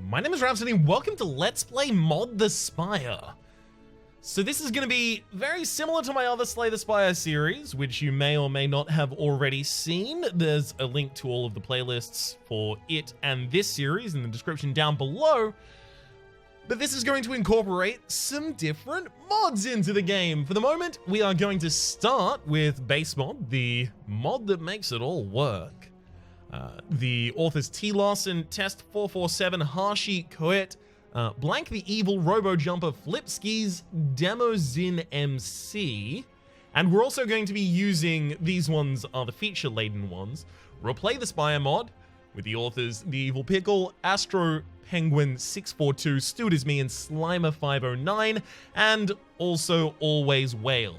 My name is Rhapsody, and welcome to Let's Play Mod the Spire. So this is going to be very similar to my other Slay the Spire series, which you may or may not have already seen. There's a link to all of the playlists for it and this series in the description down below. But this is going to incorporate some different mods into the game. For the moment, we are going to start with base mod, the mod that makes it all work. The authors T. Larson, Test 447, Harshi Koet, Blank the Evil, Robo Jumper, Flipskis, Demozin MC, and we're also going to be using, these ones are the feature-laden ones, Replay the Spire mod, with the authors The Evil Pickle, Astro Penguin 642, Stewed Is Me, and Slimer 509, and also Always Whale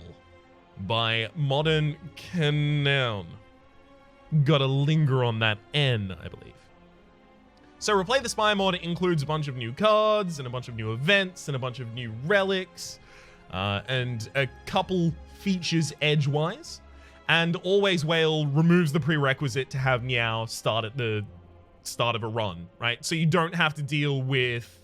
by Modern Canon. Gotta linger on that N, I believe. So Replay the Spire mod includes a bunch of new cards, and a bunch of new events, and a bunch of new relics, and a couple features edgewise. And Always Whale removes the prerequisite to have Meow start at the start of a run, right? So you don't have to deal with,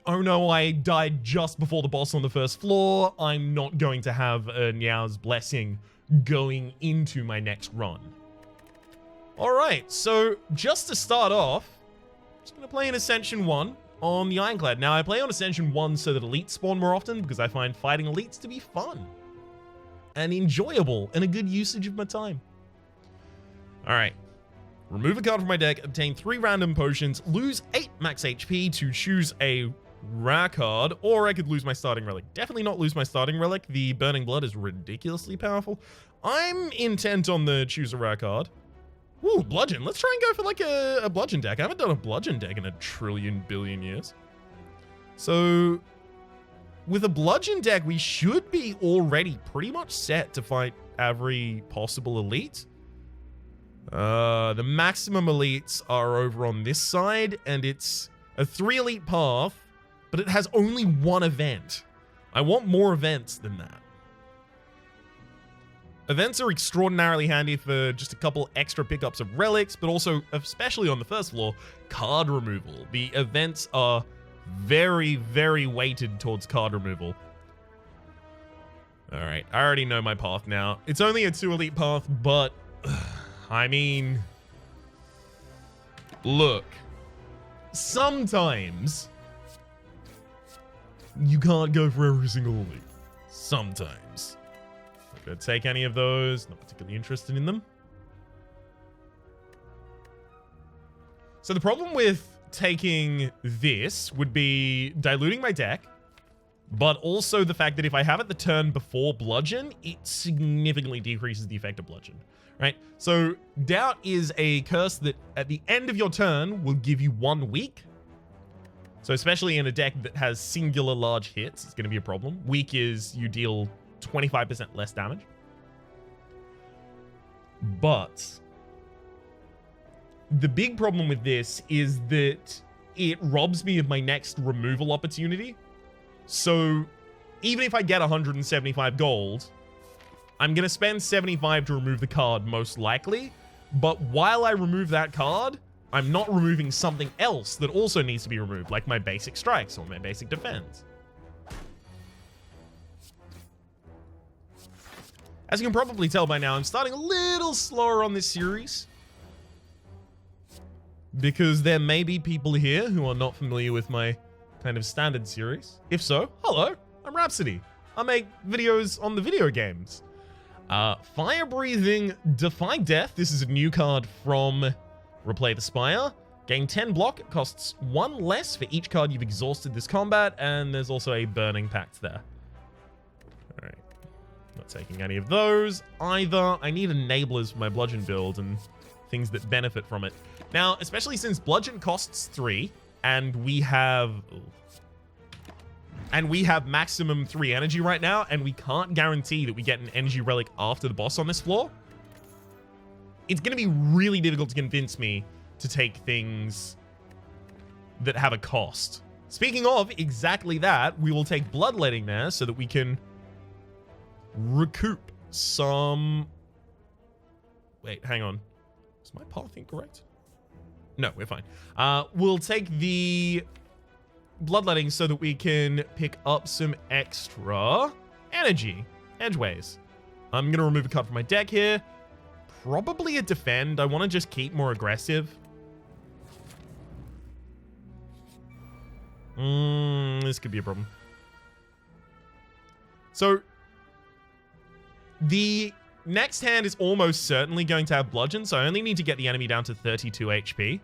oh no, I died just before the boss on the first floor, I'm not going to have a Meow's Blessing going into my next run. Alright, so just to start off, I'm just going to play in Ascension 1 on the Ironclad. Now, I play on Ascension 1 so that elites spawn more often, because I find fighting elites to be fun and enjoyable and a good usage of my time. Alright, remove a card from my deck, obtain 3 random potions, lose 8 max HP to choose a rare card, or I could lose my starting relic. Definitely not lose my starting relic. The Burning Blood is ridiculously powerful. I'm intent on the choose a rare card. Ooh, bludgeon. Let's try and go for like a bludgeon deck. I haven't done a bludgeon deck in a trillion billion years. So with a bludgeon deck, we should be already pretty much set to fight every possible elite. The maximum elites are over on this side, and it's a 3 elite path, but it has only 1 event. I want more events than that. Events are extraordinarily handy for just a couple extra pickups of relics, but also, especially on the first floor, card removal. The events are very, very weighted towards card removal. Alright, I already know my path now. It's only a 2 elite path, but I mean, look, sometimes you can't go for every single elite. Sometimes. Not gonna take any of those, not particularly interested in them. So the problem with taking this would be diluting my deck, but also the fact that if I have it the turn before Bludgeon, it significantly decreases the effect of Bludgeon, right? So Doubt is a curse that at the end of your turn will give you 1 weak. So especially in a deck that has singular large hits, it's going to be a problem. Weak is you deal 25% less damage. But the big problem with this is that it robs me of my next removal opportunity. So even if I get 175 gold, I'm going to spend 75 to remove the card most likely. But while I remove that card, I'm not removing something else that also needs to be removed, like my basic strikes or my basic defense. As you can probably tell by now, I'm starting a little slower on this series, because there may be people here who are not familiar with my kind of standard series. If so, hello, I'm Rhapsody. I make videos on the video games. Fire Breathing Defy Death. This is a new card from Replay the Spire. Gain 10 block, it costs 1 less for each card you've exhausted this combat, and there's also a Burning Pact there. Alright. Not taking any of those either. I need enablers for my bludgeon build and things that benefit from it. Now, especially since bludgeon costs 3 and we have maximum 3 energy right now, and we can't guarantee that we get an energy relic after the boss on this floor, it's going to be really difficult to convince me to take things that have a cost. Speaking of exactly that, we will take Bloodletting there so that we can recoup some... Wait, hang on. Is my path incorrect? No, we're fine. We'll take the bloodletting so that we can pick up some extra energy. Edgeways. I'm going to remove a card from my deck here. Probably a defend. I want to just keep more aggressive. This could be a problem. So, the next hand is almost certainly going to have bludgeon, so I only need to get the enemy down to 32 HP.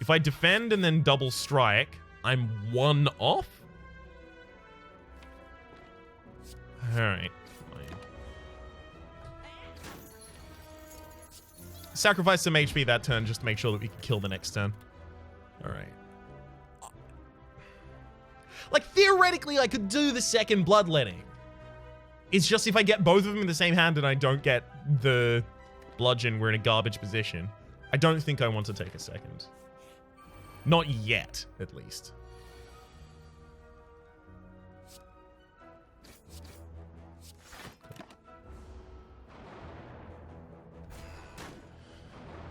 If I defend and then double strike, I'm 1 off. Alright. Sacrifice some HP that turn just to make sure that we can kill the next turn. Alright. Like, theoretically, I could do the second bloodletting. It's just if I get both of them in the same hand and I don't get the bludgeon, we're in a garbage position. I don't think I want to take a second. Not yet, at least.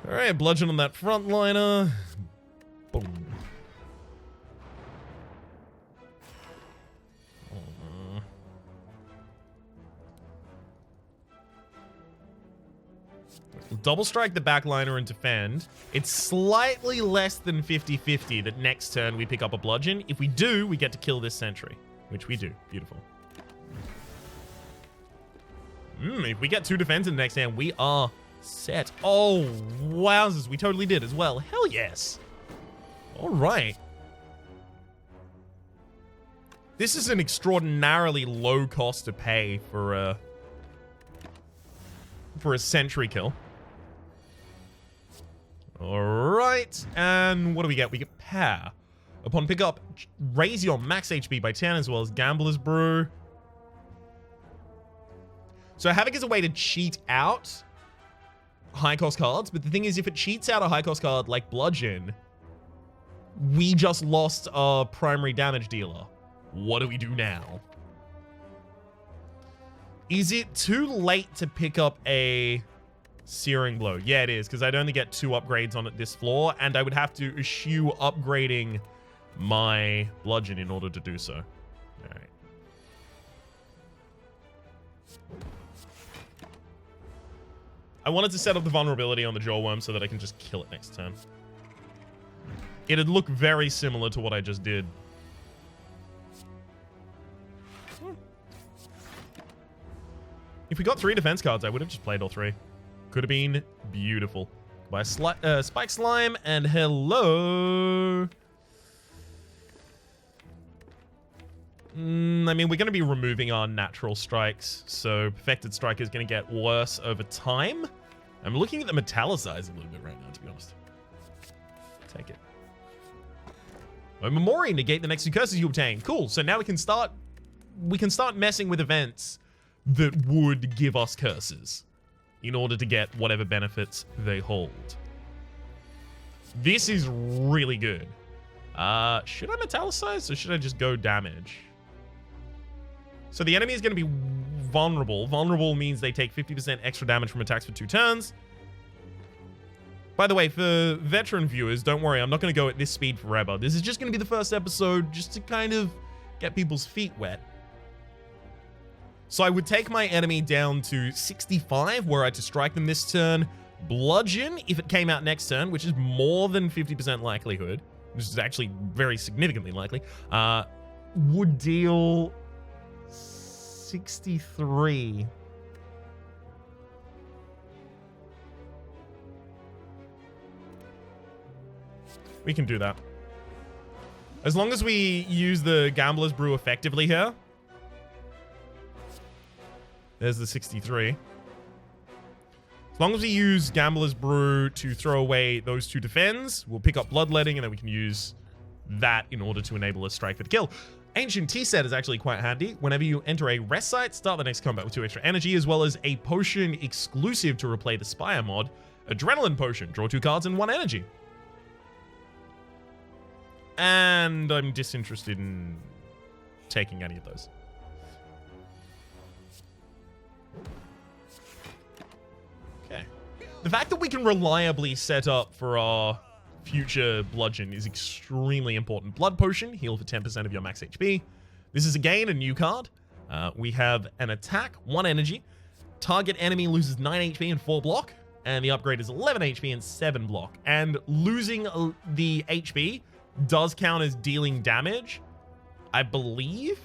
Alright, bludgeon on that frontliner. Boom. We'll double strike the backliner and defend. It's slightly less than 50-50 that next turn we pick up a bludgeon. If we do, we get to kill this sentry, which we do. Beautiful. If we get 2 defense in the next hand, we are set. Oh, wowzers. We totally did as well. Hell yes. All right. This is an extraordinarily low cost to pay for a sentry kill. Alright, and what do we get? We get Power. Upon pickup, raise your max HP by 10 as well as Gambler's Brew. So Havoc is a way to cheat out high cost cards, but the thing is, if it cheats out a high cost card like Bludgeon, we just lost our primary damage dealer. What do we do now? Is it too late to pick up a Searing Blow? Yeah, it is, because I'd only get 2 upgrades on it this floor, and I would have to eschew upgrading my Bludgeon in order to do so. Alright. I wanted to set up the vulnerability on the Jawworm so that I can just kill it next turn. It'd look very similar to what I just did. If we got 3 defense cards, I would have just played all 3. Could have been beautiful. By Spike Slime, and hello. I mean, we're going to be removing our natural strikes, so Perfected Strike is going to get worse over time. I'm looking at the Metallicize a little bit right now, to be honest. Take it. Memori, negate the next 2 curses you obtain. Cool, so now we can start messing with events that would give us curses in order to get whatever benefits they hold. This is really good. Should I Metallicize or should I just go damage? So the enemy is going to be vulnerable. Vulnerable means they take 50% extra damage from attacks for 2 turns. By the way, for veteran viewers, don't worry, I'm not going to go at this speed forever. This is just going to be the first episode just to kind of get people's feet wet. So I would take my enemy down to 65, were I to strike them this turn. Bludgeon, if it came out next turn, which is more than 50% likelihood, which is actually very significantly likely, would deal 63. We can do that. As long as we use the Gambler's Brew effectively here. There's the 63. As long as we use Gambler's Brew to throw away those 2 defends, we'll pick up Bloodletting, and then we can use that in order to enable a strike for the kill. Ancient Tea Set is actually quite handy. Whenever you enter a rest site, start the next combat with 2 extra energy, as well as a potion exclusive to replay the Spire mod, Adrenaline Potion. Draw 2 cards and 1 energy. And I'm disinterested in taking any of those. Okay. The fact that we can reliably set up for our future bludgeon is extremely important. Blood potion, heal for 10% of your max HP. This is again a new card. We have an attack, 1 energy. Target enemy loses 9 HP and 4 block. And the upgrade is 11 HP and 7 block. And losing the HP does count as dealing damage, I believe,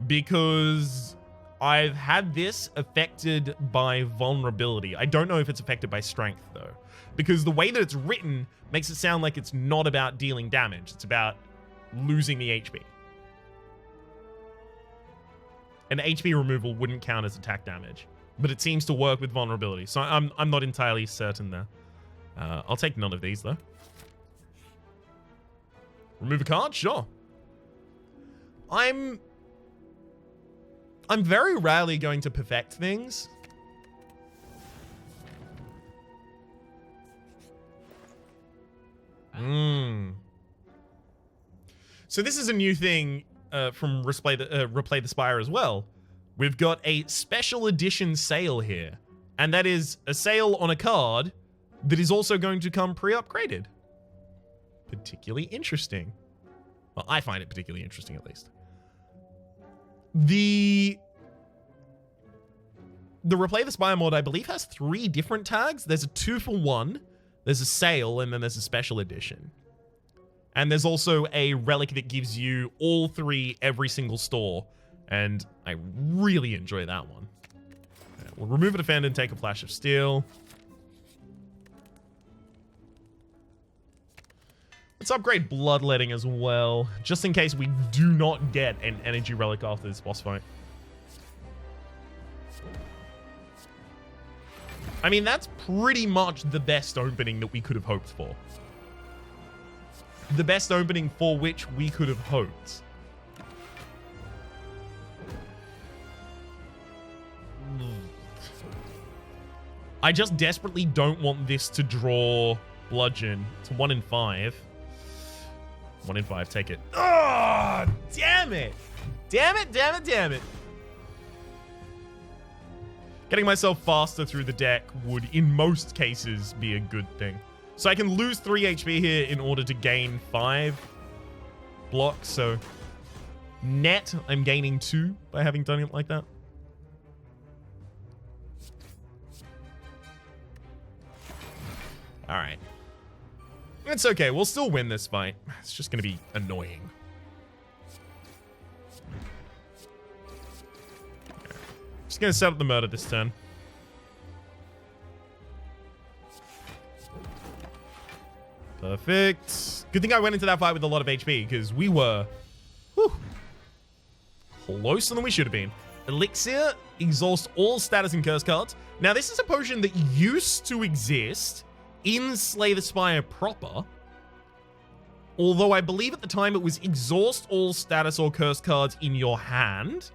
because I've had this affected by vulnerability. I don't know if it's affected by strength, though, because the way that it's written makes it sound like it's not about dealing damage. It's about losing the HP. And HP removal wouldn't count as attack damage, but it seems to work with vulnerability. So I'm not entirely certain there. I'll take none of these, though. Remove a card? Sure. I'm very rarely going to perfect things. So this is a new thing from Replay the Spire as well. We've got a special edition sale here, and that is a sale on a card that is also going to come pre-upgraded. Particularly interesting. Well, I find it particularly interesting, at least. The Replay the Spire mod, I believe, has 3 different tags. There's a 2-for-1, there's a sale, and then there's a special edition. And there's also a relic that gives you all 3 every single store. And I really enjoy that one. Okay, we'll remove a defender and take a flash of steel. Let's upgrade bloodletting as well, just in case we do not get an energy relic after this boss fight. I mean, that's pretty much the best opening that we could have hoped for. The best opening for which we could have hoped. I just desperately don't want this to draw bludgeon. It's 1 in 5. 1 in 5, take it. Oh, damn it. Damn it, damn it, damn it. Getting myself faster through the deck would, in most cases, be a good thing. So I can lose 3 HP here in order to gain 5 blocks. So net, I'm gaining 2 by having done it like that. All right. It's okay. We'll still win this fight. It's just going to be annoying. Okay. Just going to set up the murder this turn. Perfect. Good thing I went into that fight with a lot of HP, because we were closer than we should have been. Elixir, exhaust all status and curse cards. Now, this is a potion that used to exist in Slay the Spire proper, although I believe at the time it was exhaust all status or curse cards in your hand,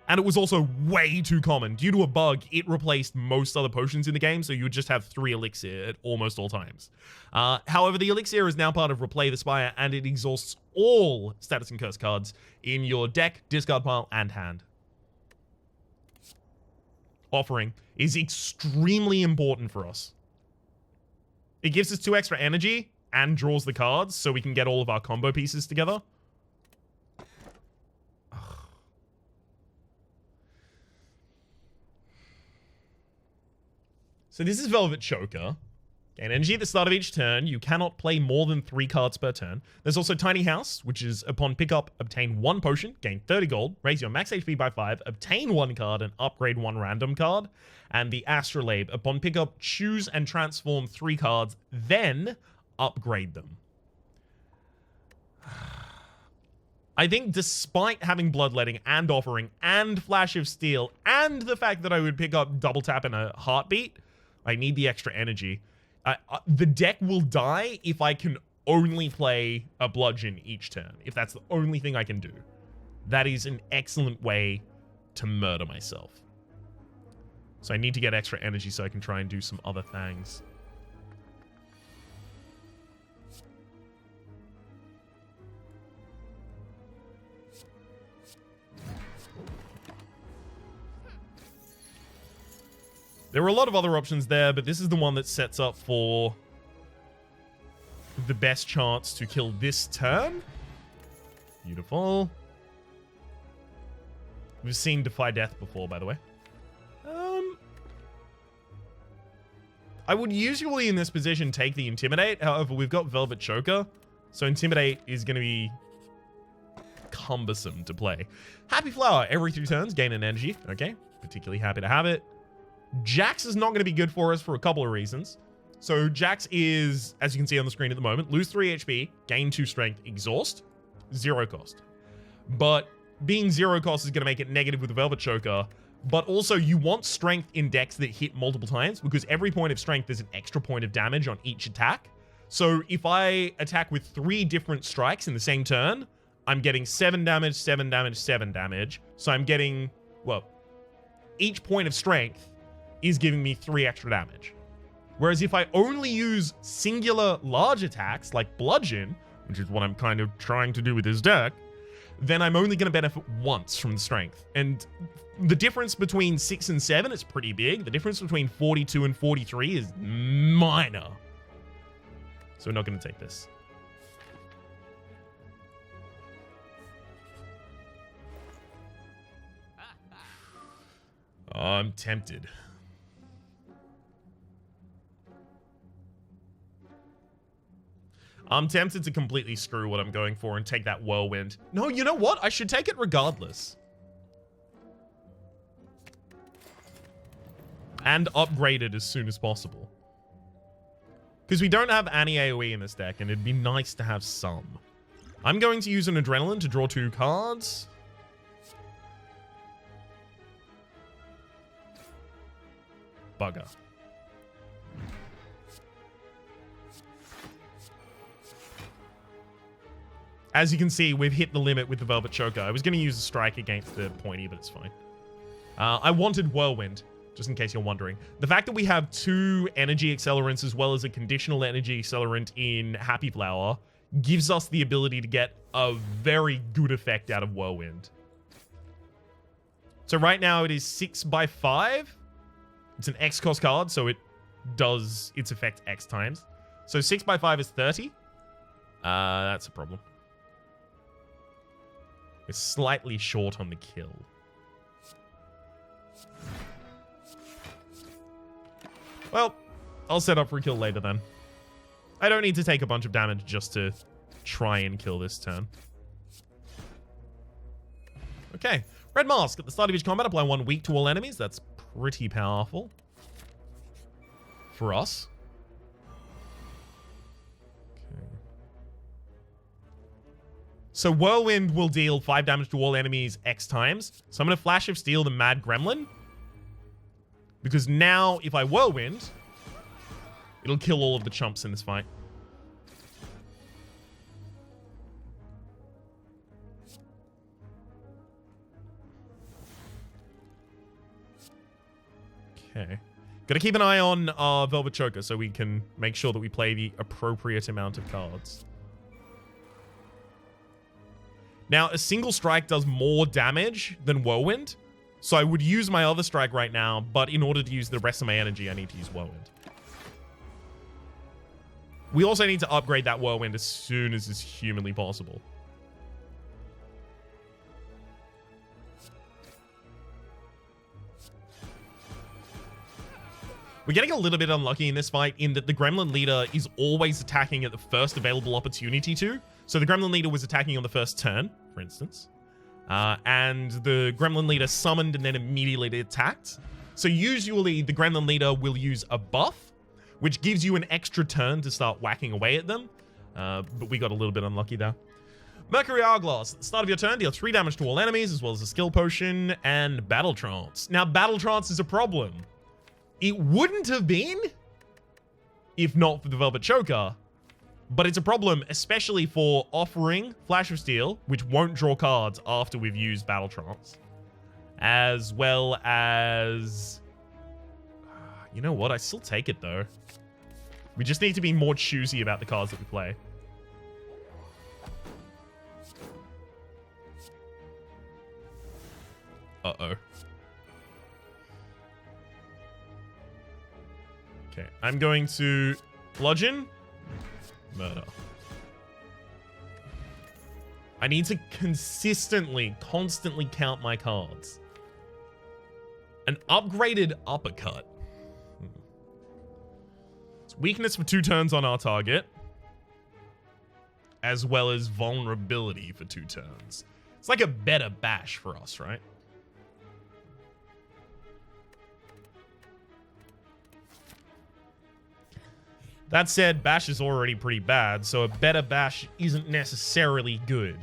and it was also way too common. Due to a bug, it replaced most other potions in the game, so you would just have 3 elixir at almost all times. However, the elixir is now part of Replay the Spire, and it exhausts all status and curse cards in your deck, discard pile, and hand. Offering is extremely important for us. It gives us 2 extra energy and draws the cards so we can get all of our combo pieces together. So this is Velvet Choker. Gain energy at the start of each turn. You cannot play more than 3 cards per turn. There's also Tiny House, which is upon pickup, obtain 1 potion, gain 30 gold, raise your max HP by 5, obtain 1 card, and upgrade 1 random card. And the Astrolabe, upon pickup, choose and transform 3 cards, then upgrade them. I think despite having Bloodletting and Offering and Flash of Steel and the fact that I would pick up Double Tap in a heartbeat, I need the extra energy. The deck will die if I can only play a Bludgeon each turn, if that's the only thing I can do. That is an excellent way to murder myself. So I need to get extra energy so I can try and do some other things. There were a lot of other options there, but this is the one that sets up for the best chance to kill this turn. Beautiful. We've seen Defy Death before, by the way. I would usually in this position take the Intimidate. However, we've got Velvet Choker, so Intimidate is going to be cumbersome to play. Happy Flower. Every 3 turns, gain an energy. Okay, particularly happy to have it. Jax is not going to be good for us for a couple of reasons. So Jax is, as you can see on the screen at the moment, lose 3 HP, gain 2 strength, exhaust, 0 cost. But being 0 cost is going to make it negative with the Velvet Choker. But also you want strength in decks that hit multiple times, because every point of strength is an extra point of damage on each attack. So if I attack with 3 different strikes in the same turn, I'm getting 7 damage, 7 damage, 7 damage. So I'm getting, well, each point of strength is giving me 3 extra damage. Whereas if I only use singular large attacks like bludgeon, which is what I'm kind of trying to do with this deck, then I'm only going to benefit once from the strength. And the difference between 6 and 7 is pretty big. The difference between 42 and 43 is minor. So we're not going to take this. Oh, I'm tempted. I'm tempted to completely screw what I'm going for and take that Whirlwind. No, you know what? I should take it regardless. And upgrade it as soon as possible. Because we don't have any AoE in this deck, and it'd be nice to have some. I'm going to use an Adrenaline to draw 2 cards. Bugger. As you can see, we've hit the limit with the Velvet Choker. I was going to use a strike against the pointy, but it's fine. I wanted Whirlwind, just in case you're wondering. The fact that we have 2 energy accelerants as well as a conditional energy accelerant in Happy Flower gives us the ability to get a very good effect out of Whirlwind. So right now it is 6/5. It's an X cost card, so it does its effect X times. So 6/5 is 30. That's a problem. It's slightly short on the kill. Well, I'll set up for a kill later then. I don't need to take a bunch of damage just to try and kill this turn. Okay. Red Mask. At the start of each combat, apply 1 weak to all enemies. That's pretty powerful. For us. So Whirlwind will deal 5 damage to all enemies X times. So I'm going to Flash of Steel the Mad Gremlin. Because now, if I Whirlwind, it'll kill all of the chumps in this fight. Okay. Gotta keep an eye on our Velvet Choker so we can make sure that we play the appropriate amount of cards. Now, a single strike does more damage than Whirlwind, so I would use my other strike right now, but in order to use the rest of my energy, I need to use Whirlwind. We also need to upgrade that Whirlwind as soon as is humanly possible. We're getting a little bit unlucky in this fight in that the Gremlin Leader is always attacking at the first available opportunity to. So the Gremlin Leader was attacking on the first turn, for instance. And the Gremlin Leader summoned and then immediately attacked. So usually the Gremlin Leader will use a buff, which gives you an extra turn to start whacking away at them. But we got a little bit unlucky there. Mercury Hourglass. At the start of your turn, deal 3 damage to all enemies, as well as a skill potion and Battle Trance. Now, Battle Trance is a problem. It wouldn't have been if not for the Velvet Choker. But it's a problem, especially for offering Flash of Steel, which won't draw cards after we've used Battle Trance. As well as... You know what? I still take it, though. We just need to be more choosy about the cards that we play. Uh-oh. Okay, I'm going to bludgeon. Murder. I need to consistently, constantly count my cards. An upgraded uppercut. It's weakness for 2 turns on our target, as well as vulnerability for 2 turns. It's like a better bash for us, right? That said, bash is already pretty bad, so a better bash isn't necessarily good.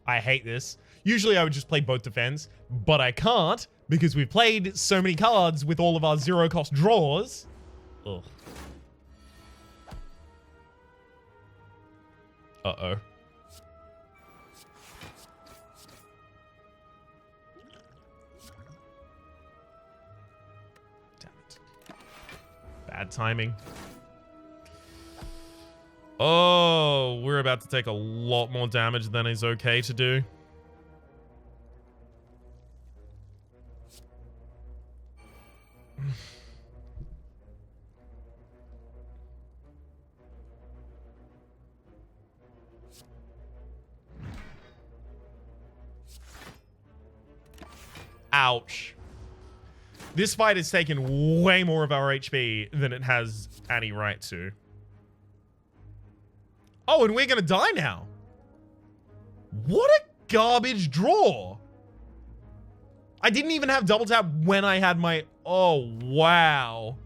I hate this. Usually I would just play both defense, but I can't because we've played so many cards with all of our 0-cost draws. Ugh. Uh-oh. Damn it. Bad timing. Oh, we're about to take a lot more damage than is okay to do. Ouch. This fight has taken way more of our HP than it has any right to. Oh, and we're gonna die now. What a garbage draw. I didn't even have double tap when I had my... Oh, wow.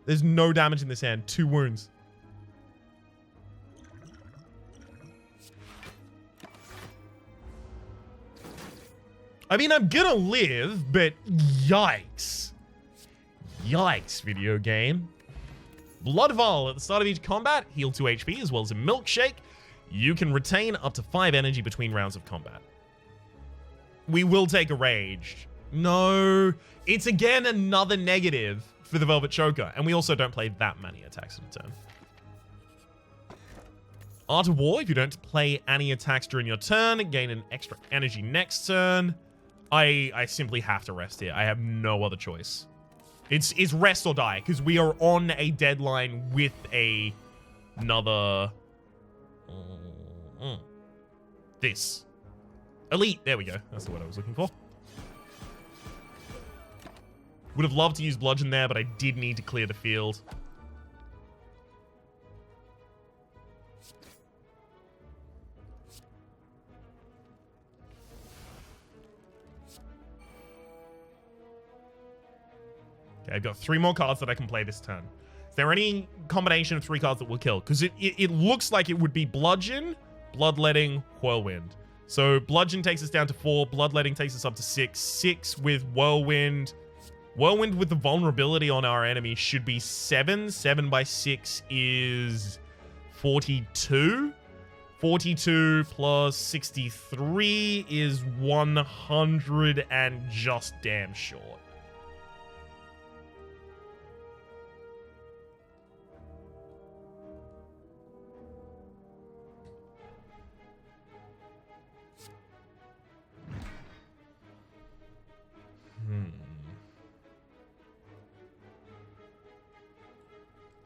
There's no damage in this hand. 2 wounds. I mean, I'm gonna live, but yikes. Yikes, video game. Blood Vial at the start of each combat, heal 2 HP as well as a milkshake. You can retain up to 5 energy between rounds of combat. We will take a rage. No, it's again another negative for the Velvet Choker, and we also don't play that many attacks at a turn. Art of War, if you don't play any attacks during your turn, gain an extra energy next turn. I simply have to rest here. I have no other choice. It's rest or die, because we are on a deadline with another... This. Elite. There we go. That's the word I was looking for. Would have loved to use bludgeon there, but I did need to clear the field. Okay, I've got 3 more cards that I can play this turn. Is there any combination of 3 cards that will kill? Because it looks like it would be bludgeon, bloodletting, whirlwind. So bludgeon takes us down to 4, bloodletting takes us up to 6, 6 with whirlwind. Whirlwind with the vulnerability on our enemy should be 7. 7 by 6 is 42. 42 plus 63 is 100 and just damn short.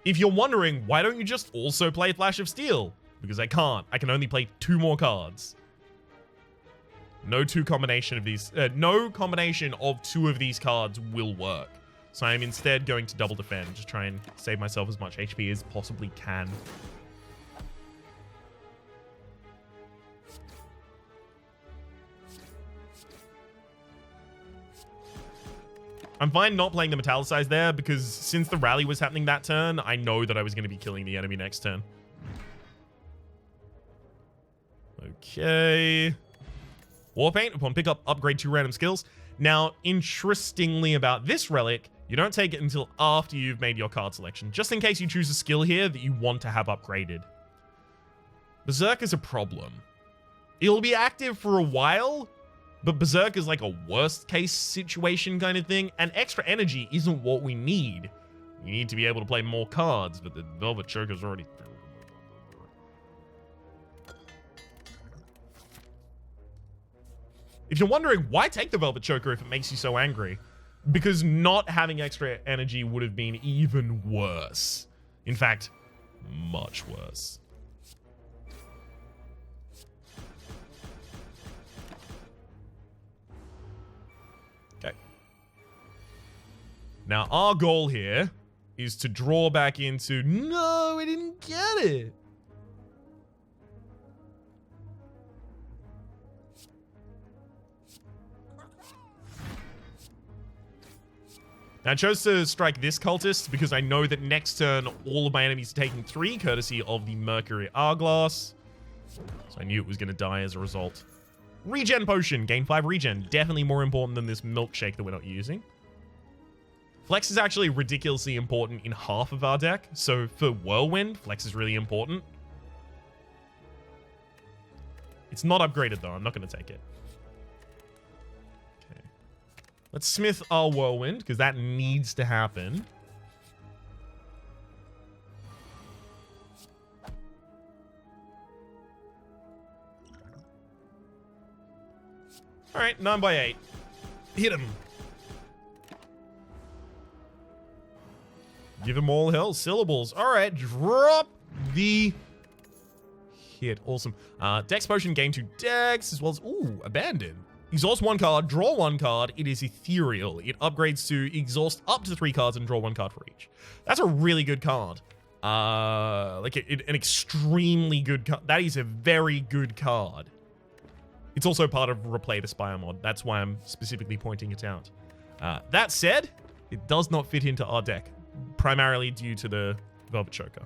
If you're wondering, why don't you just also play Flash of Steel? Because I can't. I can only play 2 more cards. No combination of 2 of these cards will work. So I'm instead going to double defend. Just try and save myself as much HP as possibly can. I'm fine not playing the Metallicize there because since the rally was happening that turn, I know that I was going to be killing the enemy next turn. Okay. Warpaint, upon pickup, upgrade 2 random skills. Now, interestingly about this relic, you don't take it until after you've made your card selection, just in case you choose a skill here that you want to have upgraded. Berserk is a problem. It'll be active for a while, but Berserk is like a worst case situation kind of thing, and extra energy isn't what we need. We need to be able to play more cards, but the Velvet Choker's already... If you're wondering, why take the Velvet Choker if it makes you so angry? Because not having extra energy would have been even worse. In fact, much worse. Okay. Now, our goal here is to draw back into... No, I didn't get it. Now, I chose to strike this cultist because I know that next turn, all of my enemies are taking 3, courtesy of the Mercury Hourglass. So I knew it was going to die as a result. Regen Potion, gain 5 regen. Definitely more important than this milkshake that we're not using. Flex is actually ridiculously important in half of our deck. So for Whirlwind, Flex is really important. It's not upgraded though. I'm not going to take it. Let's smith our Whirlwind, because that needs to happen. Alright, 9 by 8. Hit him. Give him all hell syllables. Alright, drop the hit. Awesome. Dex Potion, gain 2 Dex, as well as, ooh, Abandon. Exhaust 1 card, draw 1 card. It is ethereal. It upgrades to exhaust up to 3 cards and draw 1 card for each. That's a really good card. Like an extremely good card. That is a very good card. It's also part of Replay the Spire mod. That's why I'm specifically pointing it out. That said, it does not fit into our deck, primarily due to the Velvet Choker.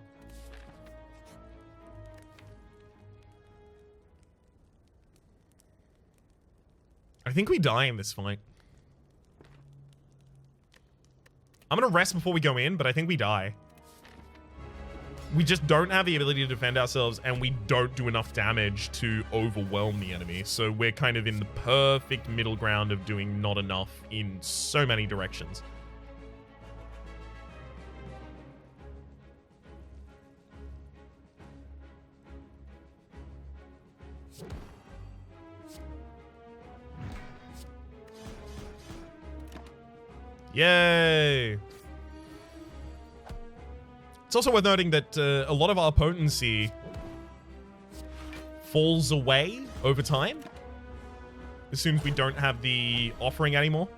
I think we die in this fight. I'm gonna rest before we go in, but I think we die. We just don't have the ability to defend ourselves, and we don't do enough damage to overwhelm the enemy. So we're kind of in the perfect middle ground of doing not enough in so many directions. Yay! It's also worth noting that a lot of our potency falls away over time as soon as we don't have the offering anymore.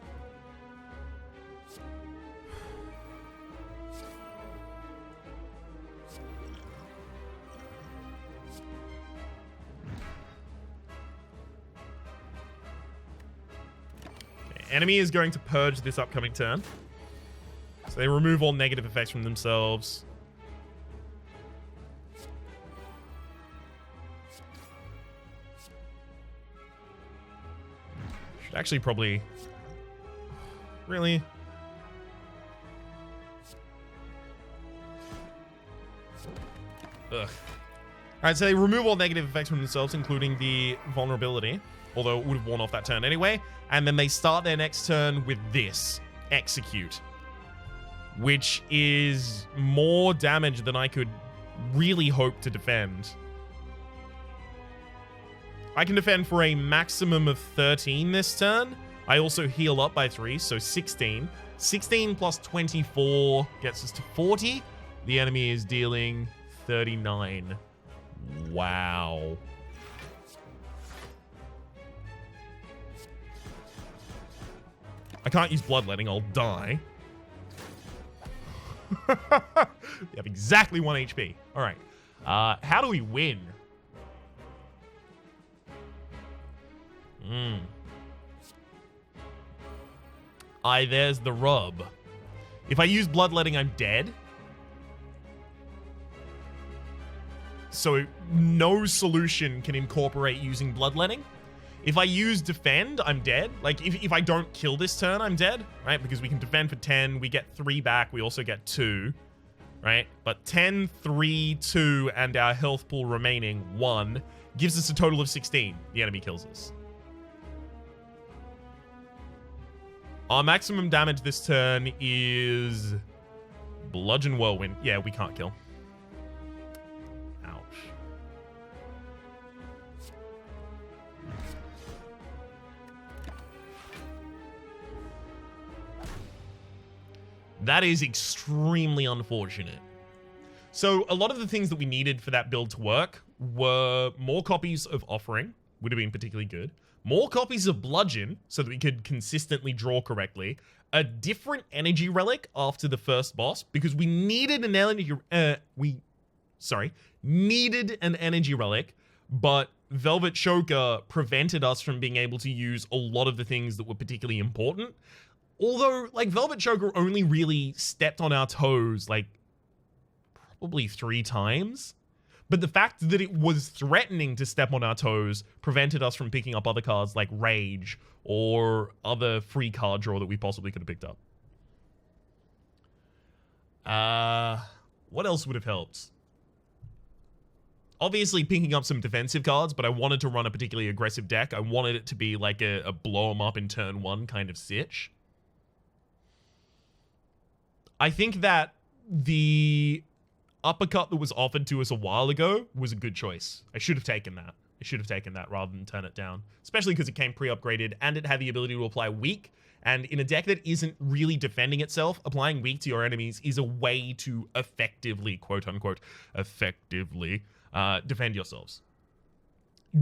Enemy is going to purge this upcoming turn. So they remove all negative effects from themselves. Should actually probably... Really? Ugh. Alright, so they remove all negative effects from themselves, including the vulnerability. Although it would have worn off that turn anyway. And then they start their next turn with this. Execute. Which is more damage than I could really hope to defend. I can defend for a maximum of 13 this turn. I also heal up by 3, so 16. 16 plus 24 gets us to 40. The enemy is dealing 39. Wow. I can't use Bloodletting, I'll die. You have exactly 1 HP. Alright. How do we win? There's the rub. If I use Bloodletting, I'm dead. So no solution can incorporate using Bloodletting. If I use Defend, I'm dead. Like, if I don't kill this turn, I'm dead, right? Because we can defend for 10, we get 3 back, we also get 2, right? But 10, 3, 2, and our health pool remaining 1 gives us a total of 16. The enemy kills us. Our maximum damage this turn is bludgeon whirlwind. Yeah, we can't kill. Ouch. That is extremely unfortunate. So a lot of the things that we needed for that build to work were more copies of Offering, would have been particularly good. More copies of Bludgeon, so that we could consistently draw correctly. A different energy relic after the first boss, because we needed an energy... needed an energy relic, but Velvet Choker prevented us from being able to use a lot of the things that were particularly important. Although, like, Velvet Choker only really stepped on our toes, like, probably 3 times. But the fact that it was threatening to step on our toes prevented us from picking up other cards like Rage or other free card draw that we possibly could have picked up. What else would have helped? Obviously picking up some defensive cards, but I wanted to run a particularly aggressive deck. I wanted it to be like a blow 'em up in turn 1 kind of sitch. I think that the uppercut that was offered to us a while ago was a good choice. I should have taken that. I should have taken that rather than turn it down. Especially because it came pre-upgraded and it had the ability to apply weak. And in a deck that isn't really defending itself, applying weak to your enemies is a way to effectively, quote unquote, effectively defend yourselves.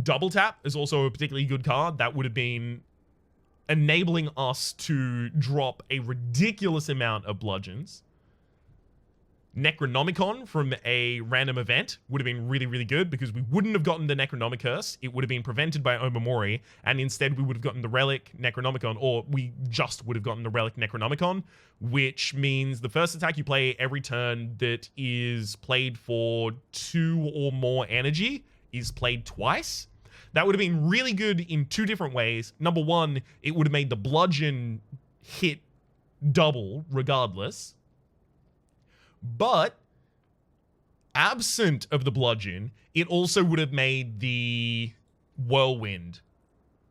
Double Tap is also a particularly good card. That would have been enabling us to drop a ridiculous amount of bludgeons. Necronomicon from a random event would have been really, really good because we wouldn't have gotten the Necronomic Curse. It would have been prevented by Omamori, and instead we would have gotten the Relic Necronomicon, or we just would have gotten the Relic Necronomicon, which means the first attack you play every turn that is played for 2 or more energy is played twice. That would have been really good in 2 different ways. Number 1, it would have made the bludgeon hit double regardless. But absent of the bludgeon, it also would have made the whirlwind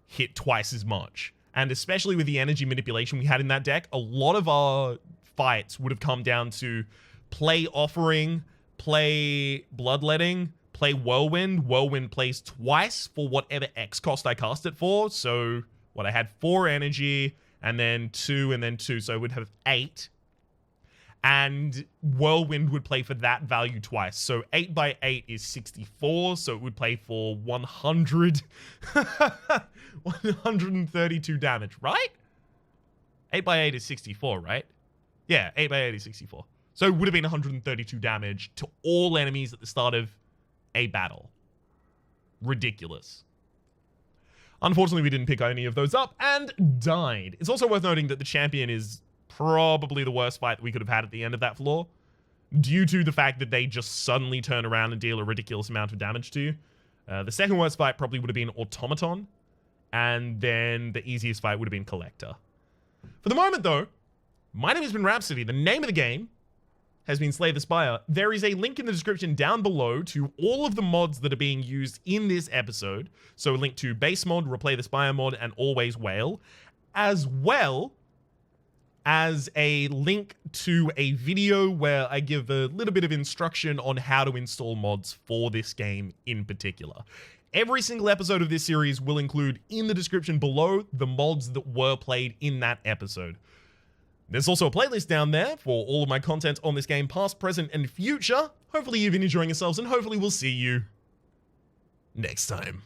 hit twice as much. And especially with the energy manipulation we had in that deck, a lot of our fights would have come down to play Offering, play Bloodletting, play Whirlwind. Whirlwind plays twice for whatever X cost I cast it for. So what, I had 4 energy, and then 2, and then 2. So I would have 8. And Whirlwind would play for that value twice. So 8 by 8 is 64, so it would play for 132 damage, right? 8 by 8 is 64, right? Yeah, 8 by 8 is 64. So it would have been 132 damage to all enemies at the start of a battle. Ridiculous. Unfortunately, we didn't pick any of those up and died. It's also worth noting that the champion is probably the worst fight that we could have had at the end of that floor, due to the fact that they just suddenly turn around and deal a ridiculous amount of damage to you. The second worst fight probably would have been Automaton, and then the easiest fight would have been Collector. For the moment, though, my name has been Rhapsody. The name of the game has been Slay the Spire. There is a link in the description down below to all of the mods that are being used in this episode. So a link to Base Mod, Replay the Spire Mod, and Always Whale, as well as a link to a video where I give a little bit of instruction on how to install mods for this game in particular. Every single episode of this series will include in the description below the mods that were played in that episode. There's also a playlist down there for all of my content on this game, past, present, and future. Hopefully you've been enjoying yourselves, and hopefully we'll see you next time.